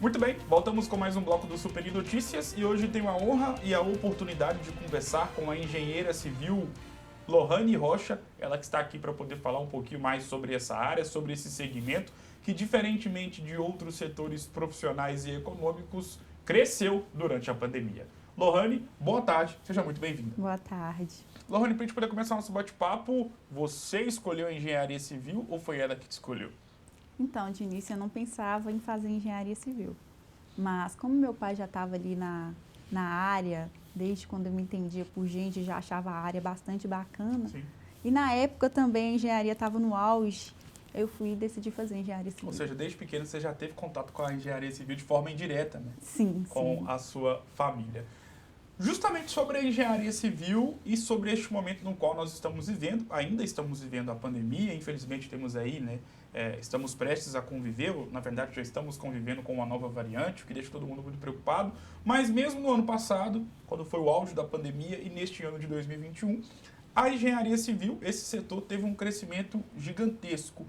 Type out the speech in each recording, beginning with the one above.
Muito bem, voltamos com mais um bloco do Super Notícias e hoje tenho a honra e a oportunidade de conversar com a engenheira civil Lohane Rocha, ela que está aqui para poder falar um pouquinho mais sobre essa área, sobre esse segmento que, diferentemente de outros setores profissionais e econômicos, cresceu durante a pandemia. Lohane, boa tarde, seja muito bem-vinda. Boa tarde. Lohane, para a gente poder começar nosso bate-papo, você escolheu a engenharia civil ou foi ela que te escolheu? Então, de início eu não pensava em fazer engenharia civil, mas como meu pai já estava ali na área, desde quando eu me entendia por gente, já achava a área bastante bacana. Sim. E na época também a engenharia estava no auge, eu fui e decidi fazer engenharia civil. Ou seja, desde pequeno você já teve contato com a engenharia civil de forma indireta, né? Sim, Com sim. a sua família. Justamente sobre a engenharia civil e sobre este momento no qual nós estamos vivendo, ainda estamos vivendo a pandemia, infelizmente temos aí, né, estamos prestes a conviver, ou, na verdade já estamos convivendo com uma nova variante, o que deixa todo mundo muito preocupado, mas mesmo no ano passado, quando foi o auge da pandemia e neste ano de 2021, a engenharia civil, esse setor teve um crescimento gigantesco.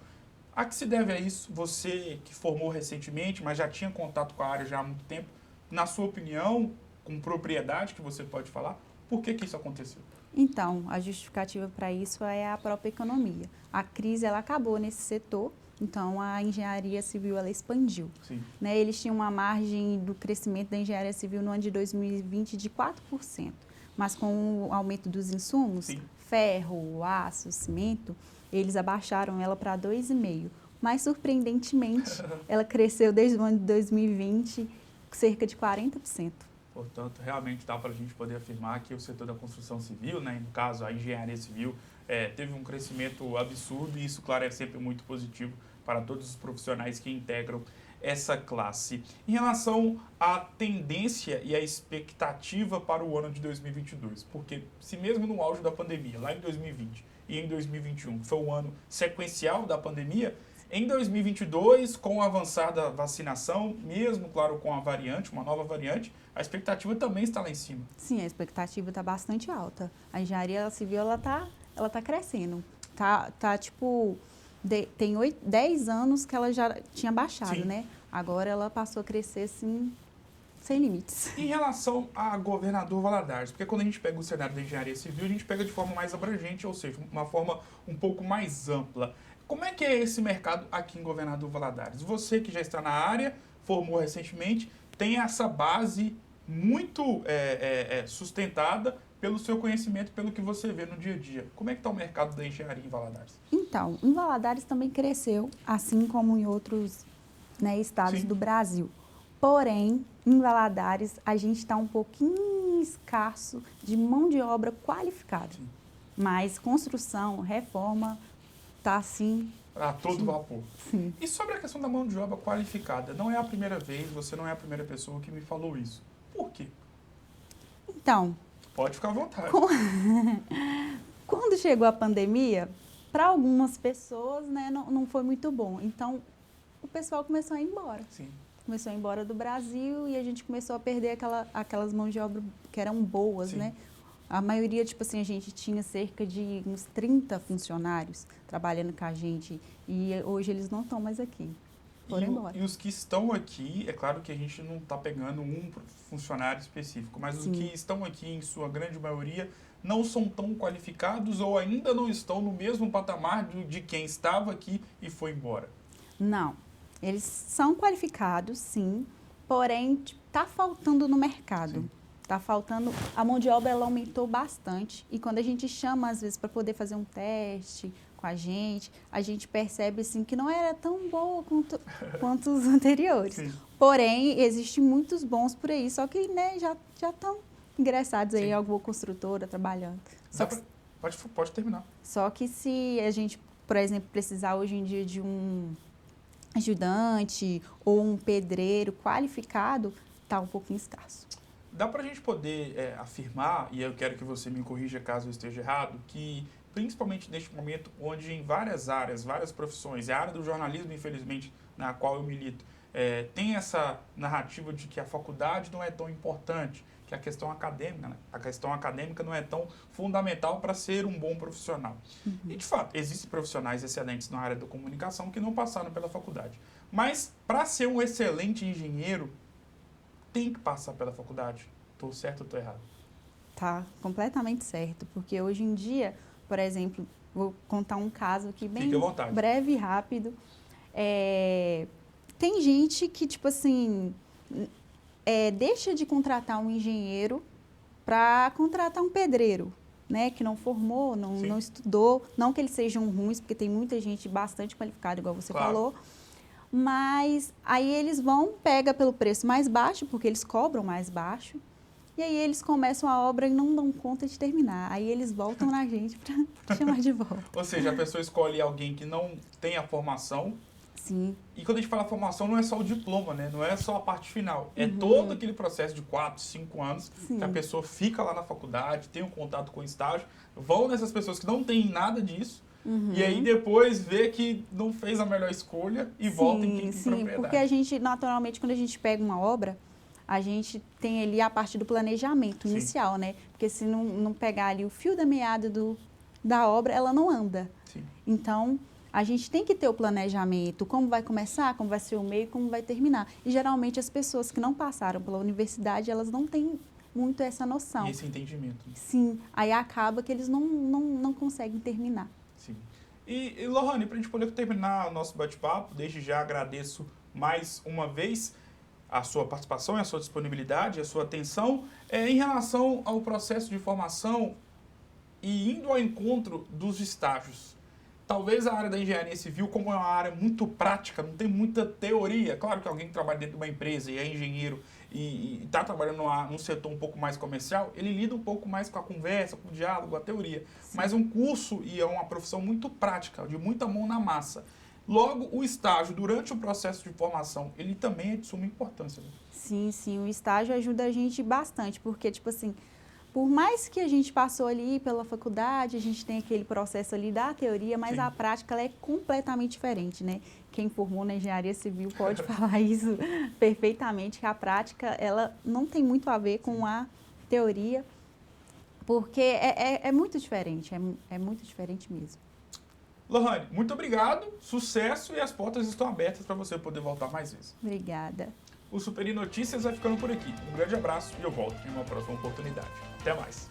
A que se deve a isso? Você que formou recentemente, mas já tinha contato com a área já há muito tempo, na sua opinião, com propriedade que você pode falar, por que isso aconteceu? Então, a justificativa para isso é a própria economia. A crise ela acabou nesse setor, então a engenharia civil ela expandiu. Sim. Né, eles tinham uma margem do crescimento da engenharia civil no ano de 2020 de 4%, mas com o aumento dos insumos, Sim. ferro, aço, cimento, eles abaixaram ela para 2,5%. Mas, surpreendentemente, ela cresceu desde o ano de 2020 cerca de 40%. Portanto, realmente dá para a gente poder afirmar que o setor da construção civil, né, no caso a engenharia civil, teve um crescimento absurdo e isso, claro, é sempre muito positivo para todos os profissionais que integram essa classe. Em relação à tendência e à expectativa para o ano de 2022, porque se mesmo no auge da pandemia, lá em 2020 e em 2021, foi um ano sequencial da pandemia, em 2022, com o avançar da vacinação, mesmo, claro, com a variante, uma nova variante, a expectativa também está lá em cima. Sim, a expectativa está bastante alta. A engenharia civil, ela tá crescendo. Tipo, tem 10 anos que ela já tinha baixado, Sim. né? Agora ela passou a crescer, assim, sem limites. Em relação a governador Valadares, porque quando a gente pega o cenário da engenharia civil, a gente pega de forma mais abrangente, ou seja, uma forma um pouco mais ampla. Como é que é esse mercado aqui em Governador Valadares? Você que já está na área, formou recentemente, tem essa base muito sustentada pelo seu conhecimento, pelo que você vê no dia a dia. Como é que está o mercado da engenharia em Valadares? Então, em Valadares também cresceu, assim como em outros, né, estados Sim. do Brasil. Porém, em Valadares, a gente está um pouquinho escasso de mão de obra qualificada. Sim. Mas construção, reforma, está assim. A todo vapor. Sim. E sobre a questão da mão de obra qualificada, não é a primeira vez, você não é a primeira pessoa que me falou isso. Por quê? Então, Pode ficar à vontade. quando chegou a pandemia, para algumas pessoas, né, não foi muito bom. Então, o pessoal começou a ir embora. Sim. Começou a ir embora do Brasil e a gente começou a perder aquelas mãos de obra que eram boas, Sim. né? A maioria, tipo assim, a gente tinha cerca de uns 30 funcionários trabalhando com a gente e hoje eles não estão mais aqui, foram embora. E os que estão aqui, é claro que a gente não está pegando um funcionário específico, mas Sim. os que estão aqui, em sua grande maioria, não são tão qualificados ou ainda não estão no mesmo patamar de quem estava aqui e foi embora. Não, eles são qualificados, sim, porém está faltando no mercado. Sim. Está faltando, a mão de obra ela aumentou bastante e quando a gente chama às vezes para poder fazer um teste com a gente percebe assim que não era tão boa quanto os anteriores. Sim. Porém, existem muitos bons por aí, só que né, já estão ingressados aí Sim. em alguma construtora trabalhando. Pode terminar. Só que se a gente, por exemplo, precisar hoje em dia de um ajudante ou um pedreiro qualificado, está um pouquinho escasso. Dá para a gente poder afirmar, e eu quero que você me corrija caso eu esteja errado, que principalmente neste momento onde em várias áreas, várias profissões, e a área do jornalismo, infelizmente, na qual eu milito, tem essa narrativa de que a faculdade não é tão importante, que a questão acadêmica, né? A questão acadêmica não é tão fundamental para ser um bom profissional. E, de fato, existem profissionais excelentes na área da comunicação que não passaram pela faculdade. Mas, para ser um excelente engenheiro, tem que passar pela faculdade. Estou certo ou estou errado? Tá completamente certo, porque hoje em dia, por exemplo, vou contar um caso aqui bem breve e rápido. Tem gente que, tipo assim, deixa de contratar um engenheiro para contratar um pedreiro, né? Que não formou, não estudou. Não que eles sejam ruins, porque tem muita gente bastante qualificada, igual você falou. Mas aí eles pega pelo preço mais baixo, porque eles cobram mais baixo. E aí eles começam a obra e não dão conta de terminar. Aí eles voltam na gente para chamar de volta. Ou seja, a pessoa escolhe alguém que não tem a formação. Sim. E quando a gente fala formação, não é só o diploma, né? Não é só a parte final. É todo aquele processo de 4, 5 anos que a pessoa fica lá na faculdade, tem um contato com o estágio, vão nessas pessoas que não têm nada disso, e aí depois vê que não fez a melhor escolha e volta em quem tem propriedade. Sim, porque a gente, naturalmente, quando a gente pega uma obra, a gente tem ali a parte do planejamento inicial, né? Porque se não pegar ali o fio da meada da obra, ela não anda. Sim. Então, a gente tem que ter o planejamento, como vai começar, como vai ser o meio, como vai terminar. E, geralmente, as pessoas que não passaram pela universidade, elas não têm muito essa noção. E esse entendimento. Sim. Aí acaba que eles não conseguem terminar. Sim. E Lohane, para a gente poder terminar o nosso bate-papo, desde já agradeço mais uma vez a sua participação, a sua disponibilidade, a sua atenção em relação ao processo de formação e indo ao encontro dos estágios. Talvez a área da engenharia civil, como é uma área muito prática, não tem muita teoria. Claro que alguém que trabalha dentro de uma empresa e é engenheiro e está trabalhando num setor um pouco mais comercial, ele lida um pouco mais com a conversa, com o diálogo, a teoria. Sim. Mas um curso e é uma profissão muito prática, de muita mão na massa. Logo, o estágio, durante o processo de formação, ele também é de suma importância. Né? Sim, sim. O estágio ajuda a gente bastante, porque, tipo assim, por mais que a gente passou ali pela faculdade, a gente tem aquele processo ali da teoria, mas a prática ela é completamente diferente, né? Quem formou na engenharia civil pode falar isso perfeitamente, que a prática ela não tem muito a ver com a teoria, porque é muito diferente, é muito diferente mesmo. Lohane, muito obrigado, sucesso e as portas estão abertas para você poder voltar mais vezes. Obrigada. O Superi Notícias vai ficando por aqui. Um grande abraço e eu volto em uma próxima oportunidade. Até mais.